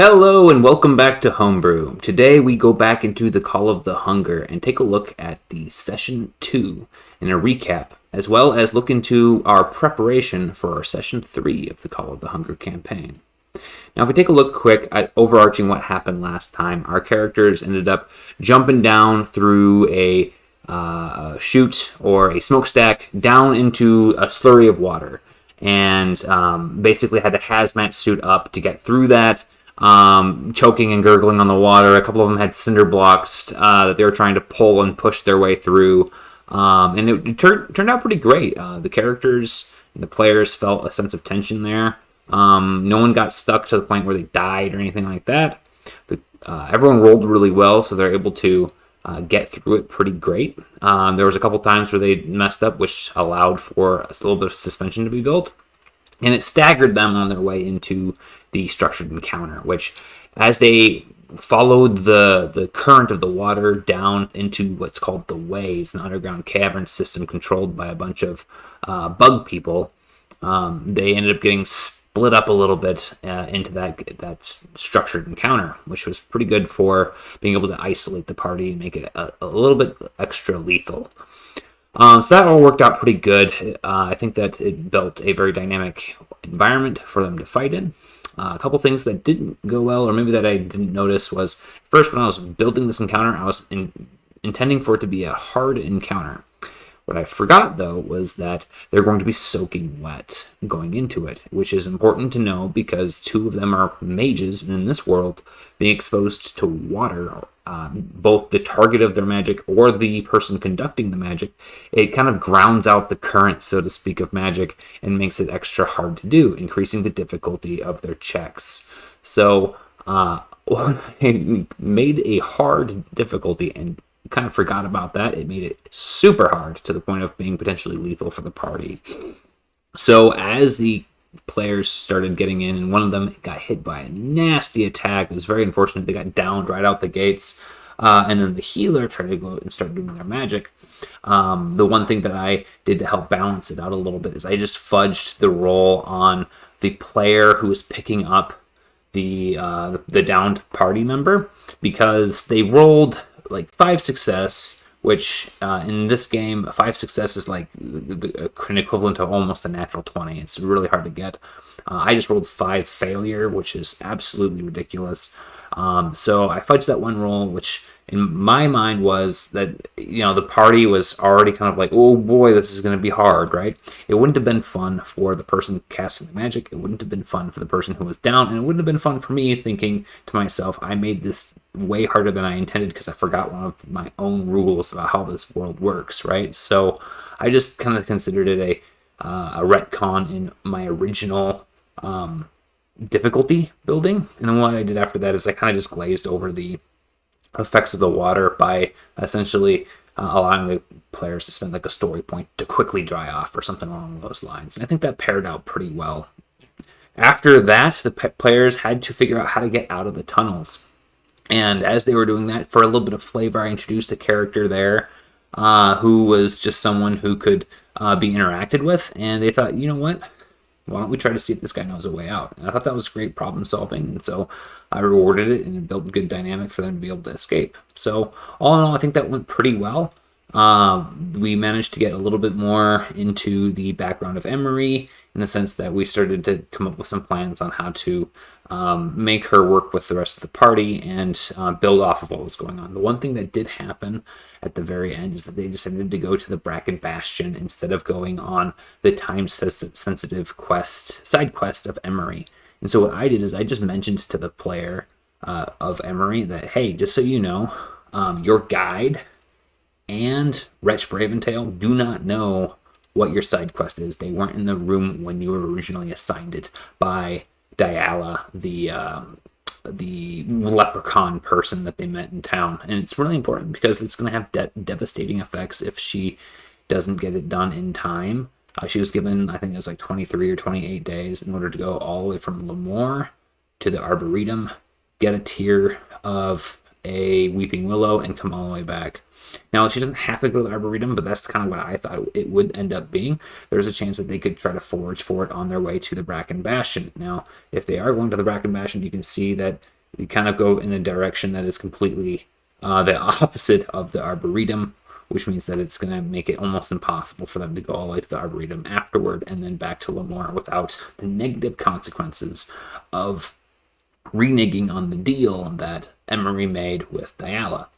Hello and welcome back to Homebrew. Today we go back into the Call of the Hunger and take a look at the Session 2 in a recap, as well as look into our preparation for our Session 3 of the Call of the Hunger campaign. Now if we take a look quick at overarching what happened last time, our characters ended up jumping down through a chute or a smokestack down into a slurry of water and basically had to hazmat suit up to get through that. Choking and gurgling on the water. A couple of them had cinder blocks that they were trying to pull and push their way through. And it turned out pretty great. The characters and the players felt a sense of tension there. No one got stuck to the point where they died or anything like that. Everyone rolled really well, so they're able to get through it pretty great. There was a couple times where they messed up, which allowed for a little bit of suspension to be built. And it staggered them on their way into the structured encounter, which, as they followed the current of the water down into what's called the Ways, an underground cavern system controlled by a bunch of bug people, they ended up getting split up a little bit into that structured encounter, which was pretty good for being able to isolate the party and make it a little bit extra lethal. So that all worked out pretty good. I think that it built a very dynamic environment for them to fight in. A couple things that didn't go well, or maybe that I didn't notice, was first when I was building this encounter, I was intending for it to be a hard encounter. What I forgot, though, was that they're going to be soaking wet going into it, which is important to know because two of them are mages, and in this world, being exposed to water, both the target of their magic or the person conducting the magic, it kind of grounds out the current, so to speak, of magic and makes it extra hard to do, increasing the difficulty of their checks. So, it made a hard difficulty and kind of forgot about that. It made it super hard to the point of being potentially lethal for the party. So as the players started getting in, and one of them got hit by a nasty attack, it was very unfortunate. They got downed right out the gates. And then the healer tried to go and start doing their magic. The one thing that I did to help balance it out a little bit is I just fudged the roll on the player who was picking up the downed party member, because they rolled like 5 success, which in this game, a 5 success is like an equivalent to almost a natural 20. It's really hard to get. I just rolled 5 failure, which is absolutely ridiculous. So I fudged that one roll, which in my mind was that, the party was already kind of like, oh boy, this is going to be hard, right? It wouldn't have been fun for the person casting the magic. It wouldn't have been fun for the person who was down. And it wouldn't have been fun for me thinking to myself, I made this way harder than I intended because I forgot one of my own rules about how this world works, right? So I just kind of considered it a retcon in my original difficulty building. And then what I did after that is I kind of just glazed over the effects of the water by essentially allowing the players to spend like a story point to quickly dry off or something along those lines. And I think that paired out pretty well. After that, the players had to figure out how to get out of the tunnels. And as they were doing that, for a little bit of flavor, I introduced a character there who was just someone who could be interacted with. And they thought, you know what? Why don't we try to see if this guy knows a way out? And I thought that was great problem solving, and so I rewarded it, and it built a good dynamic for them to be able to escape. So all in all, I think that went pretty well. We managed to get a little bit more into the background of Emery, in the sense that we started to come up with some plans on how to make her work with the rest of the party and build off of what was going on. The one thing that did happen at the very end is that they decided to go to the Bracken Bastion instead of going on the time-sensitive side quest of Emery. And so what I did is I just mentioned to the player of Emery that, hey, just so you know, your guide and Wretch Braventail do not know what your side quest is. They weren't in the room when you were originally assigned it by Diala, the leprechaun person that they met in town. And it's really important because it's going to have devastating effects if she doesn't get it done in time. She was given, I think it was like 23 or 28 days in order to go all the way from Lemoore to the Arboretum, get a tier of a Weeping Willow and come all the way back. Now, she doesn't have to go to the Arboretum, but that's kind of what I thought it would end up being. There's a chance that they could try to forage for it on their way to the Bracken Bastion. Now, if they are going to the Bracken Bastion, you can see that we kind of go in a direction that is completely the opposite of the Arboretum, which means that it's going to make it almost impossible for them to go all the way to the Arboretum afterward and then back to Lemoore without the negative consequences of reneging on the deal that Emery made with Diala.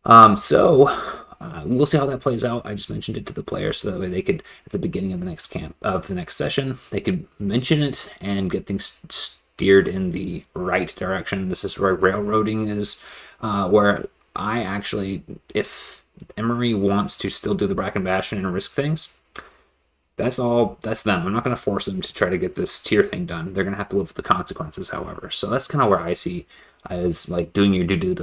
We'll see how that plays out. I just mentioned it to the players so that way they could, at the beginning of the next session, they could mention it and get things steered in the right direction. This is where railroading is, where I actually, if Emery wants to still do the Bracken Bastion and risk things, that's them. I'm not going to force them to try to get this tier thing done. They're going to have to live with the consequences, however. So that's kind of where I see as like doing your due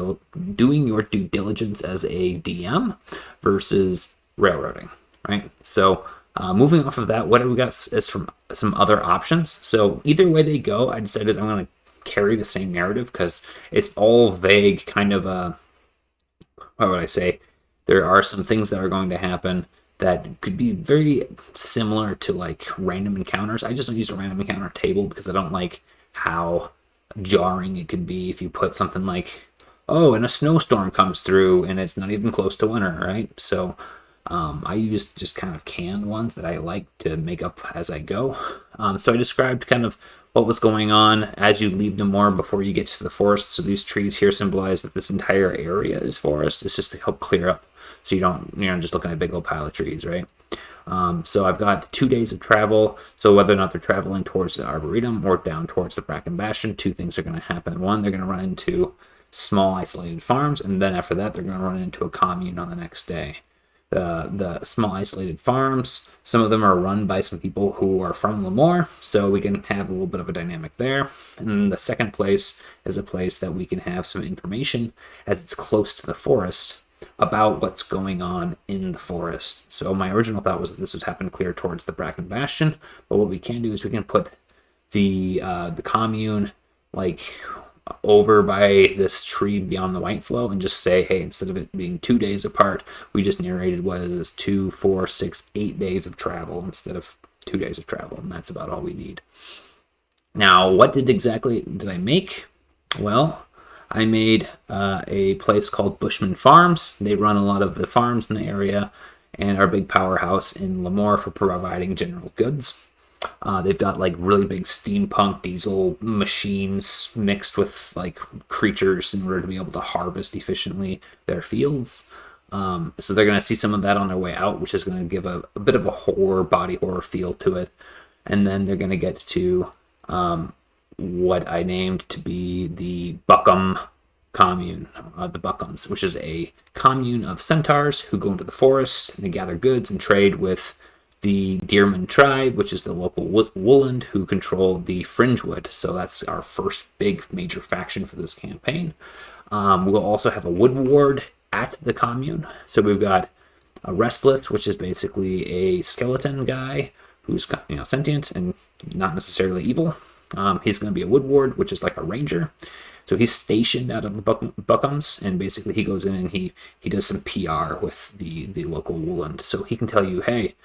diligence as a DM versus railroading, right? So moving off of that, what do we got is from some other options. So either way they go, I decided I'm going to carry the same narrative because it's all vague, kind of what would I say? There are some things that are going to happen that could be very similar to like random encounters. I just don't use a random encounter table because I don't like how jarring it could be if you put something like, oh, and a snowstorm comes through and it's not even close to winter, right? So I use just kind of canned ones that I like to make up as I go. So I described kind of what was going on as you leave Nemours before you get to the forest. So these trees here symbolize that this entire area is forest. It's just to help clear up so you're not just looking at a big old pile of trees, right? So I've got 2 days of travel. So whether or not they're traveling towards the Arboretum or down towards the Bracken Bastion, two things are going to happen. One, they're going to run into small isolated farms, and then after that, they're going to run into a commune on the next day. The small isolated farms, some of them are run by some people who are from Lemoore, so we can have a little bit of a dynamic there. And the second place is a place that we can have some information as it's close to the forest about what's going on in the forest. So my original thought was that this would happen clear towards the Bracken Bastion, but what we can do is we can put the commune like over by this tree beyond the White Flow and just say, hey, instead of it being 2 days apart, we just narrated what is this 2, 4, 6, 8 days of travel instead of 2 days of travel, and that's about all we need. Now, what exactly did I make? Well, I made a place called Bushman Farms. They run a lot of the farms in the area and are a big powerhouse in Lemoore for providing general goods. They've got like really big steampunk diesel machines mixed with like creatures in order to be able to harvest efficiently their fields. So they're going to see some of that on their way out, which is going to give a bit of a body horror feel to it. And then they're going to get to what I named to be the Buckham commune, the Buckhams, which is a commune of centaurs who go into the forest and they gather goods and trade with the Deerman tribe, which is the local Wooland, who control the Fringewood. So that's our first big major faction for this campaign. We'll also have a Wood Ward at the commune. So we've got a Restless, which is basically a skeleton guy who's sentient and not necessarily evil. He's going to be a Wood Ward, which is like a ranger. So he's stationed out of the Buckhams, and basically he goes in and he does some PR with the local Wooland. So he can tell you, hey,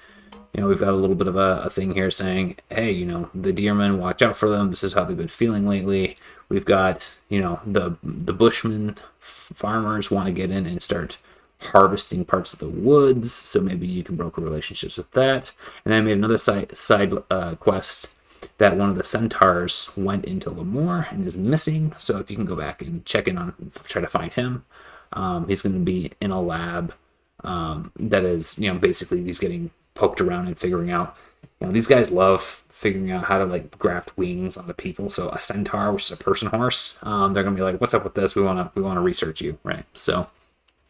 we've got a little bit of a thing here saying, hey, the deermen, watch out for them. This is how they've been feeling lately. We've got, the Bushman farmers want to get in and start harvesting parts of the woods. So maybe you can broker relationships with that. And then I made another side quest that one of the centaurs went into Lemoore and is missing. So if you can go back and check in on, try to find him, he's going to be in a lab that is, basically he's getting poked around and figuring out, these guys love figuring out how to like graft wings onto people. So a centaur, which is a person horse, they're gonna be like, what's up with this? We want to research you, right? So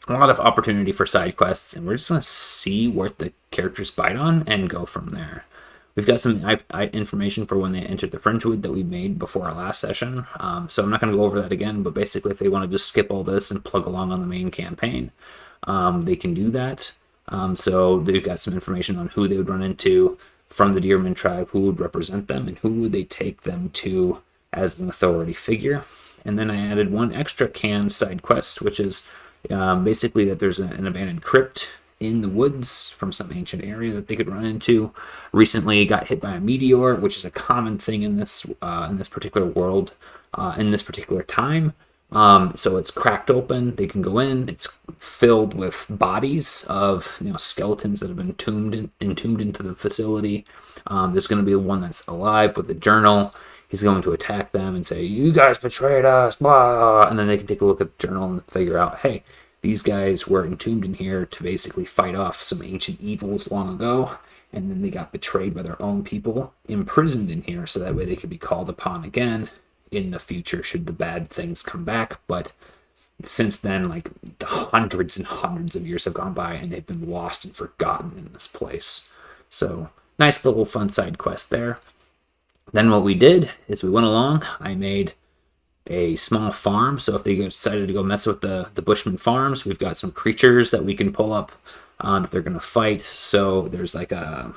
a lot of opportunity for side quests, and we're just gonna see what the characters bite on and go from there. We've got some information for when they entered the Fringewood that we made before our last session, so I'm not going to go over that again, but basically if they want to just skip all this and plug along on the main campaign, they can do that. So they've got some information on who they would run into from the Deerman tribe, who would represent them, and who would they take them to as an authority figure. And then I added one extra canned side quest, which is basically that there's an abandoned crypt in the woods from some ancient area that they could run into. Recently got hit by a meteor, which is a common thing in this particular world, in this particular time. So it's cracked open. They can go in. It's filled with bodies of skeletons that have been entombed into the facility. There's going to be one that's alive with a journal. He's going to attack them and say, "You guys betrayed us," blah. And then they can take a look at the journal and figure out, hey, these guys were entombed in here to basically fight off some ancient evils long ago. And then they got betrayed by their own people, imprisoned in here, so that way they could be called upon again in the future should the bad things come back. But since then, like, hundreds and hundreds of years have gone by and they've been lost and forgotten in this place. So nice little fun side quest there. Then what we did is we went along. I made a small farm, so if they decided to go mess with the Bushman farms, we've got some creatures that we can pull up if they're going to fight. So there's like a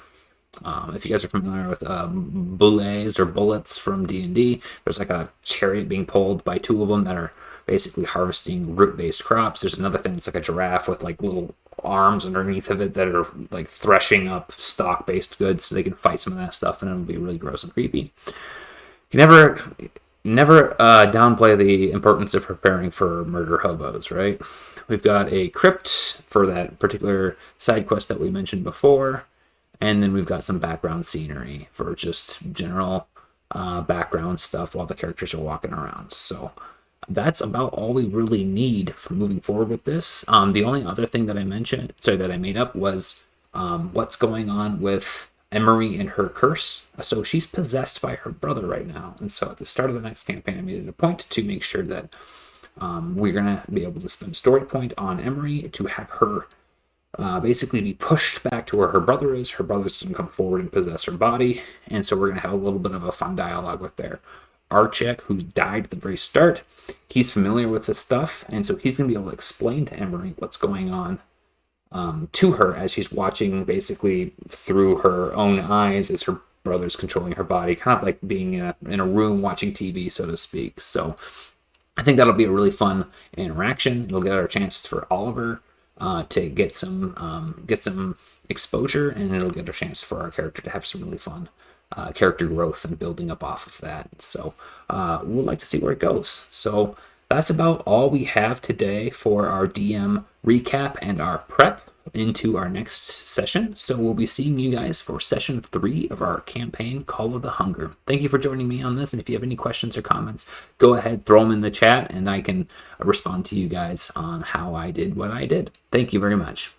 if you guys are familiar with bullets or bullets from D&D, there's like a chariot being pulled by two of them that are basically harvesting root-based crops. There's another thing that's like a giraffe with like little arms underneath of it that are like threshing up stock-based goods so they can fight some of that stuff, and it'll be really gross and creepy. You never downplay the importance of preparing for murder hobos, right? We've got a crypt for that particular side quest that we mentioned before. And then we've got some background scenery for just general background stuff while the characters are walking around. So that's about all we really need for moving forward with this. The only other thing that I made up was what's going on with Emery and her curse. So she's possessed by her brother right now. And so at the start of the next campaign, I made it a point to make sure that we're going to be able to spend a story point on Emery to have her basically be pushed back to where her brother is. Her brother's going to come forward and possess her body, and so we're going to have a little bit of a fun dialogue with their Archek, who died at the very start. He's familiar with this stuff, and so he's going to be able to explain to Emery what's going on to her as she's watching basically through her own eyes as her brother's controlling her body, kind of like being in a room watching TV, so to speak. So I think that'll be a really fun interaction. It'll get our chance for Oliver to get some exposure, and it'll get a chance for our character to have some really fun character growth and building up off of that. So we'll like to see where it goes. So that's about all we have today for our DM recap and our prep into our next session. So we'll be seeing you guys for session 3 of our campaign, Call of the Hunger. Thank you for joining me on this, and if you have any questions or comments, go ahead, throw them in the chat, and I can respond to you guys on how I did what I did. Thank you very much.